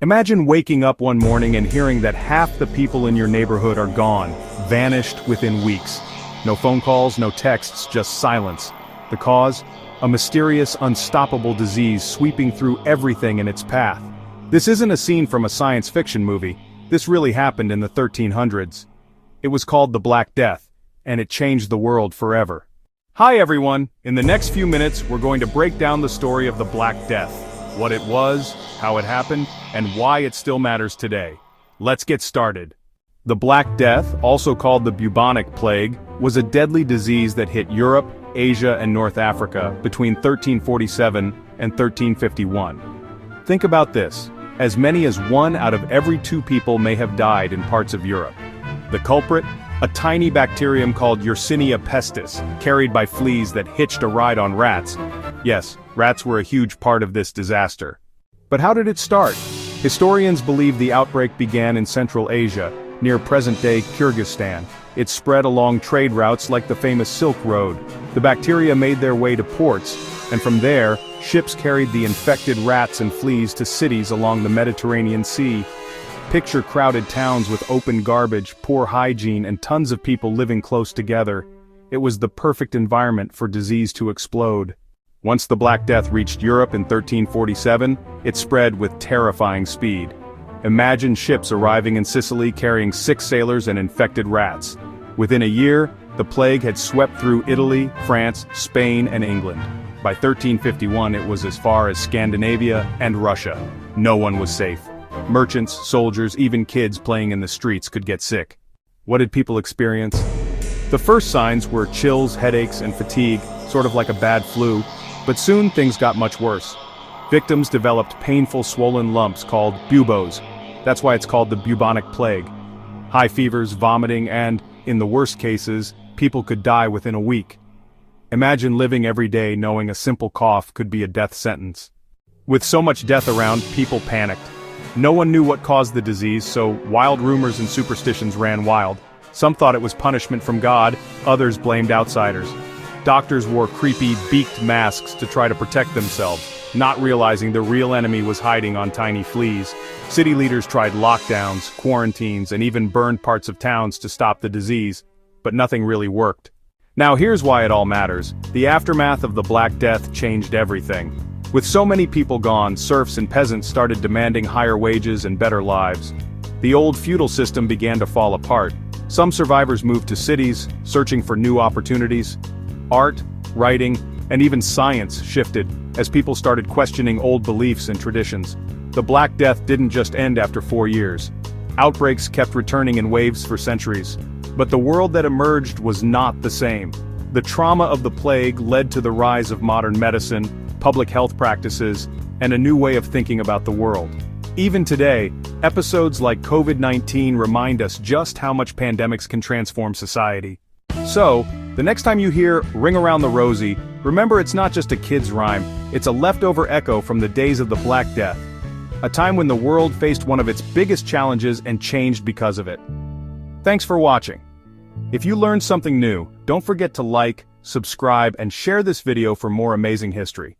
Imagine waking up one morning and hearing that half the people in your neighborhood are gone, vanished within weeks. No phone calls, no texts, just silence. The cause? A mysterious, unstoppable disease sweeping through everything in its path. This isn't a scene from a science fiction movie. This really happened in the 1300s. It was called the Black Death, and it changed the world forever. Hi everyone! In the next few minutes, we're going to break down the story of the Black Death. What it was, how it happened, and why it still matters today. Let's get started. The Black Death, also called the bubonic plague, was a deadly disease that hit Europe, Asia, and North Africa between 1347 and 1351. Think about this. As many as 1 out of every 2 people may have died in parts of Europe. The culprit? A tiny bacterium called Yersinia pestis, carried by fleas that hitched a ride on rats. Yes, rats were a huge part of this disaster. But how did it start? Historians believe the outbreak began in Central Asia, near present-day Kyrgyzstan. It spread along trade routes like the famous Silk Road. The bacteria made their way to ports, and from there, ships carried the infected rats and fleas to cities along the Mediterranean Sea. Picture crowded towns with open garbage, poor hygiene, and tons of people living close together. It was the perfect environment for disease to explode. Once the Black Death reached Europe in 1347, it spread with terrifying speed. Imagine ships arriving in Sicily carrying sick sailors and infected rats. Within a year, the plague had swept through Italy, France, Spain, and England. By 1351, it was as far as Scandinavia and Russia. No one was safe. Merchants, soldiers, even kids playing in the streets could get sick. What did people experience? The first signs were chills, headaches, and fatigue, sort of like a bad flu, but soon things got much worse. Victims developed painful swollen lumps called buboes. That's why it's called the bubonic plague. High fevers, vomiting, and, in the worst cases, people could die within a week. Imagine living every day knowing a simple cough could be a death sentence. With so much death around, people panicked. No one knew what caused the disease, so wild rumors and superstitions ran wild. Some thought it was punishment from God, others blamed outsiders. Doctors wore creepy, beaked masks to try to protect themselves, not realizing the real enemy was hiding on tiny fleas. City leaders tried lockdowns, quarantines, and even burned parts of towns to stop the disease, but nothing really worked. Now here's why it all matters. The aftermath of the Black Death changed everything. With so many people gone, serfs and peasants started demanding higher wages and better lives. The old feudal system began to fall apart. Some survivors moved to cities, searching for new opportunities. Art, writing, and even science shifted, as people started questioning old beliefs and traditions. The Black Death didn't just end after 4 years. Outbreaks kept returning in waves for centuries. But the world that emerged was not the same. The trauma of the plague led to the rise of modern medicine, public health practices, and a new way of thinking about the world. Even today, episodes like COVID-19 remind us just how much pandemics can transform society. So, the next time you hear "Ring Around the Rosie," remember it's not just a kid's rhyme, it's a leftover echo from the days of the Black Death. A time when the world faced one of its biggest challenges and changed because of it. Thanks for watching. If you learned something new, don't forget to like, subscribe, and share this video for more amazing history.